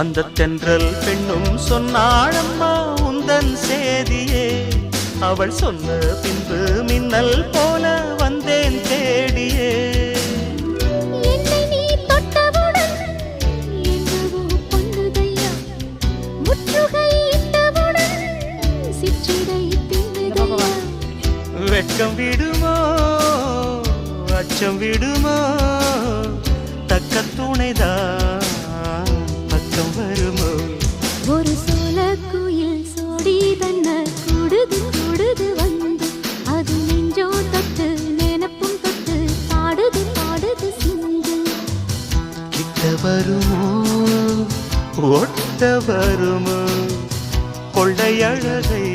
அந்த தென்றல் பெண்ணும் சொன்னாளம்மா உந்தன் சேதியே. அவள் சொன்ன பின்பு மின்னல் போல வந்தேன் தேடியே. என்னை நீ தொட்டவுடன் என்னவோ பொன்னுதையா, முற்றுகை இட்டவுடன் சிற்றிடை தின்னுதையா. வெட்கம் விடுமோ அச்சம் விடுமோ, தக்க துணைதான் பக்கம் வருமோ. ஒரு சோல குயில் சோடி தன்ன கூடுது கூடுது வந்து, அது நெஞ்சோ தொட்டு நினப்பும் தொட்டு பாடுது பாடுது சிந்து. கிட்ட வருமோ ஒட்ட வருமோ கொள்ளை அழகை